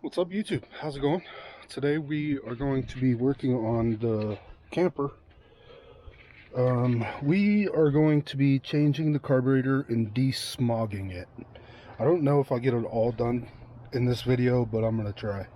What's up, YouTube? How's it going? Today we are going to be working on the camper. We are going to be changing the carburetor and desmogging it. I don't know if I'll get it all done in this video, but I'm going to try.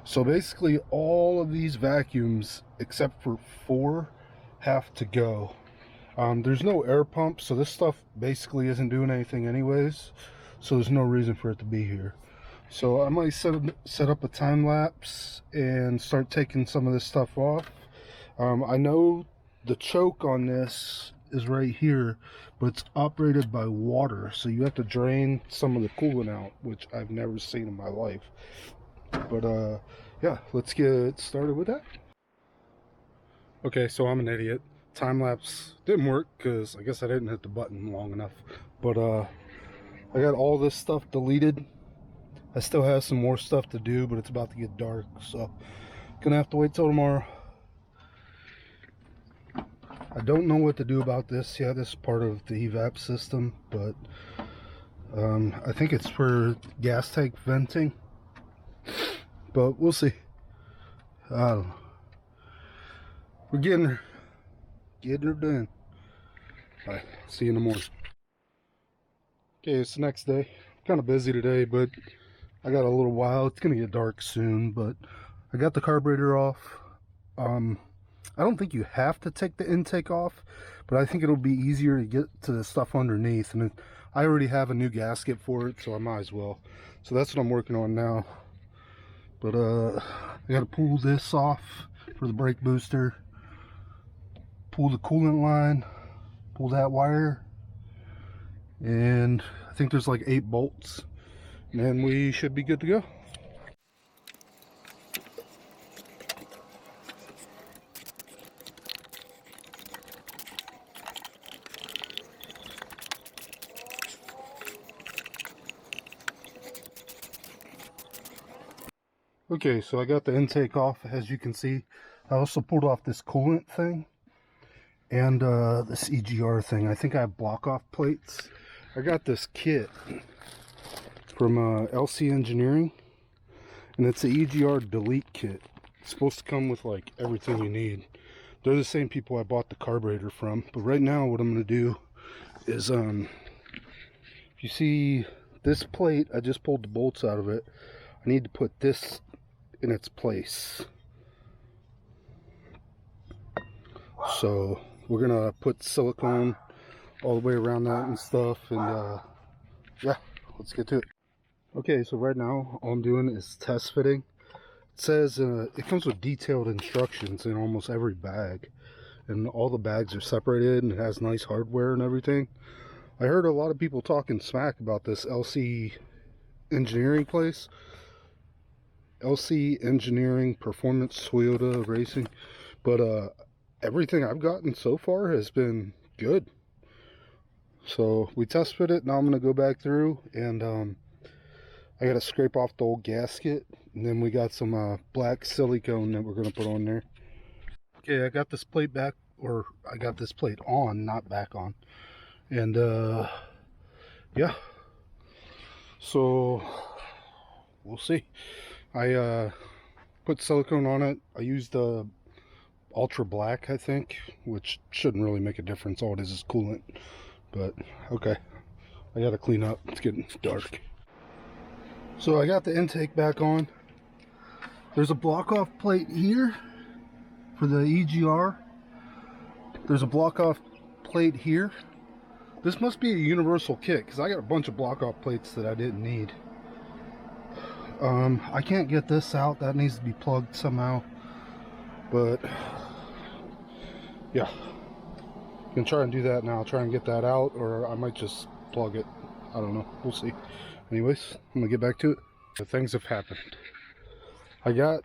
So basically all of these vacuums, except for 4, have to go. There's no air pump, so this stuff basically isn't doing anything anyways. So there's no reason for it to be here. So I might set up a time lapse and start taking some of this stuff off. I know the choke on this is right here, but it's operated by water, so you have to drain some of the coolant out, which I've never seen in my life. But yeah, let's get started with that. Okay, so I'm an idiot. Time lapse didn't work because I guess I didn't hit the button long enough. But I got all this stuff deleted. I still have some more stuff to do, but it's about to get dark, so gonna have to wait till tomorrow. I don't know what to do about this yet. This is part of the evap system, but I think it's for gas tank venting, but we'll see. I don't know. We're getting her done. All right, see you in the morning. Okay, it's the next day. Kind of busy today, but I got a little while. It's gonna get dark soon, but I got the carburetor off. I don't think you have to take the intake off, but I think it'll be easier to get to the stuff underneath. And I already have a new gasket for it, so I might as well. So that's what I'm working on now. But I gotta pull this off for the brake booster, pull the coolant line, pull that wire, and I think there's like 8 bolts. And then we should be good to go. Okay, so I got the intake off, as you can see. I also pulled off this coolant thing and this EGR thing. I think I have block off plates. I got this kit from LC Engineering, and it's the EGR delete kit. It's supposed to come with like everything you need. They're the same people I bought the carburetor from. But right now what I'm going to do is if you see this plate, I just pulled the bolts out of it. I need to put this in its place. So we're gonna put silicone all the way around that and stuff, and yeah, let's get to it. Okay, so right now all I'm doing is test fitting. It says it comes with detailed instructions in almost every bag, and all the bags are separated and it has nice hardware and everything. I heard a lot of people talking smack about this LC Engineering place. LC Engineering Performance Toyota Racing, but everything I've gotten so far has been good. So we test fit it. Now I'm going to go back through and I got to scrape off the old gasket, and then we got some black silicone that we're going to put on there. Okay, I got this plate back, or I got this plate on, not back on. And yeah, so we'll see. I put silicone on it. I used ultra black, I think, which shouldn't really make a difference. All it is coolant. But okay, I gotta clean up. It's getting dark. So I got the intake back on. There's a block off plate here for the EGR. There's a block off plate here. This must be a universal kit because I got a bunch of block off plates that I didn't need. I can't get this out. That needs to be plugged somehow. But yeah, I'm gonna try and do that now. Try and get that out, or I might just plug it. I don't know. We'll see. Anyways, I'm gonna get back to it. The things have happened. I got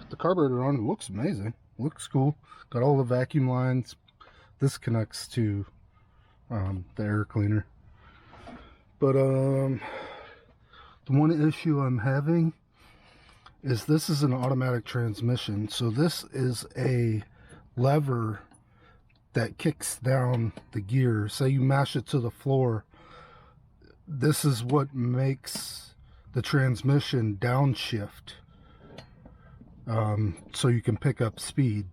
the carburetor on. It looks amazing. Looks cool. Got all the vacuum lines. This connects to the air cleaner. But the one issue I'm having is this is an automatic transmission. So this is a lever that kicks down the gear. Say you mash it to the floor. This is what makes the transmission downshift, so you can pick up speed.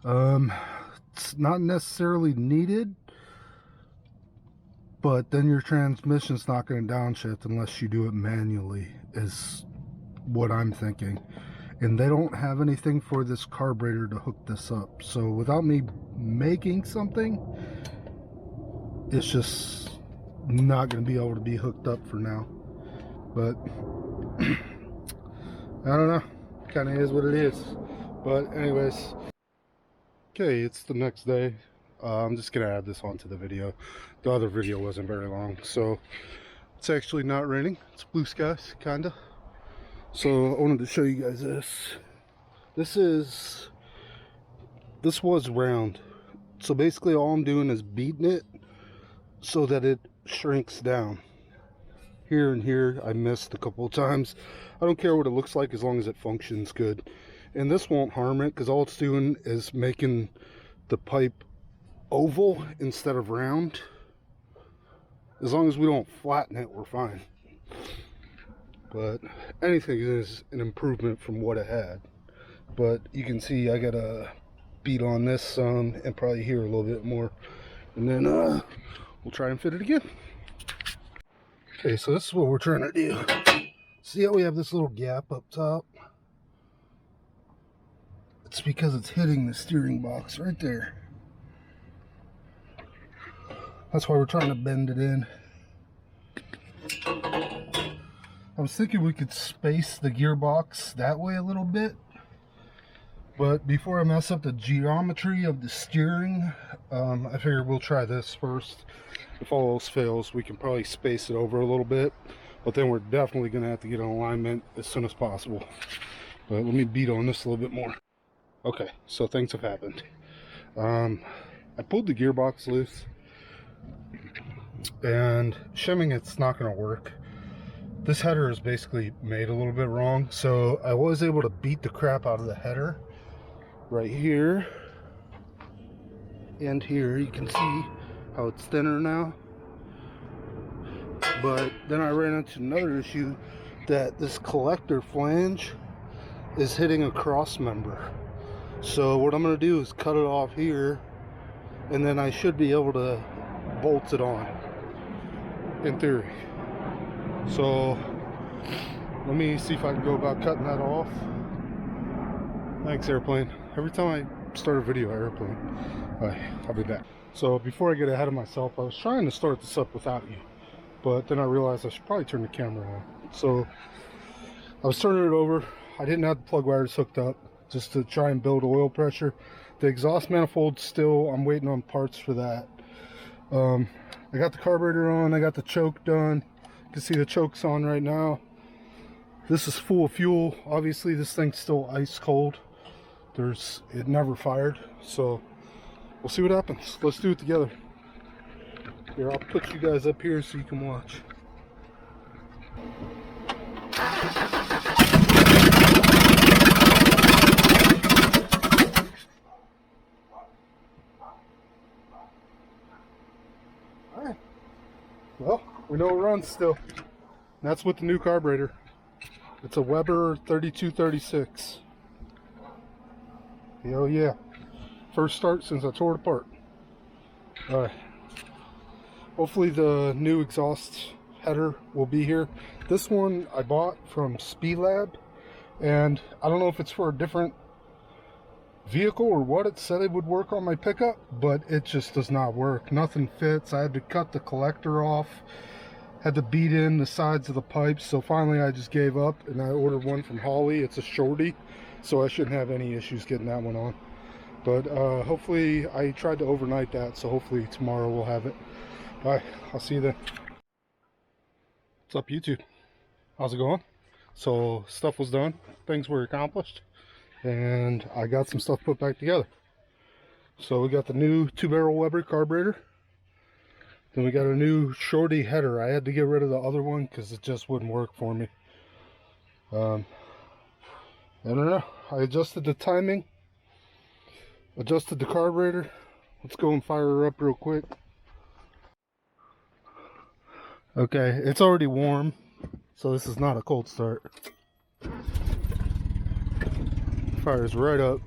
It's not necessarily needed, but then your transmission's not going to downshift unless you do it manually, is what I'm thinking. And they don't have anything for this carburetor to hook this up, so without me making something, it's just not going to be able to be hooked up for now. But I don't know, kind of is what it is. But anyways, okay, it's the next day. I'm just gonna add this onto the video. The other video wasn't very long, so it's actually not raining. It's blue skies, kinda. So I wanted to show you guys this. This was round. So basically all I'm doing is beating it so that it shrinks down. Here and here I missed a couple of times. I don't care what it looks like as long as it functions good. And this won't harm it because all it's doing is making the pipe oval instead of round. As long as we don't flatten it, we're fine. But anything is an improvement from what it had. But you can see I got a beat on this some and probably here a little bit more. And then we'll try and fit it again. Okay, so this is what we're trying to do. See how we have this little gap up top? It's because it's hitting the steering box right there. That's why we're trying to bend it in. I was thinking we could space the gearbox that way a little bit, but before I mess up the geometry of the steering, I figured we'll try this first. If all else fails, we can probably space it over a little bit, but then we're definitely going to have to get in alignment as soon as possible. But let me beat on this a little bit more. Okay, so things have happened. I pulled the gearbox loose, and shimming it's not going to work. This header is basically made a little bit wrong, so I was able to beat the crap out of the header right here and here. You can see how it's thinner now, but then I ran into another issue that this collector flange is hitting a cross member. So what I'm going to do is cut it off here, and then I should be able to bolt it on, in theory. So let me see if I can go about cutting that off. Thanks, airplane. Every time I start a video, airplane. Alright, I'll be back. So before I get ahead of myself, I was trying to start this up without you, but then I realized I should probably turn the camera on. So I was turning it over. I didn't have the plug wires hooked up just to try and build oil pressure. The exhaust manifold still, I'm waiting on parts for that. I got the carburetor on, I got the choke done. You can see the choke's on right now. This is full of fuel. Obviously this thing's still ice cold. It never fired, so we'll see what happens. Let's do it together. Here, I'll put you guys up here so you can watch. Alright. Well, we know it runs still. And that's with the new carburetor. It's a Weber 3236. Hell yeah. First start since I tore it apart. Alright. Hopefully the new exhaust header will be here. This one I bought from Speedlab, and I don't know if it's for a different vehicle or what. It said it would work on my pickup, but it just does not work. Nothing fits. I had to cut the collector off, had to beat in the sides of the pipes, so finally I just gave up and I ordered one from Holly. It's a shorty, so I shouldn't have any issues getting that one on. But hopefully, I tried to overnight that, so hopefully tomorrow we'll have it. Bye, I'll see you then. What's up, YouTube? How's it going? So stuff was done, things were accomplished, and I got some stuff put back together. So we got the new 2-barrel Weber carburetor. Then we got a new shorty header. I had to get rid of the other one because it just wouldn't work for me. I don't know. I adjusted the timing, adjusted the carburetor. Let's go and fire her up real quick. Okay, it's already warm. So this is not a cold start. Fires right up.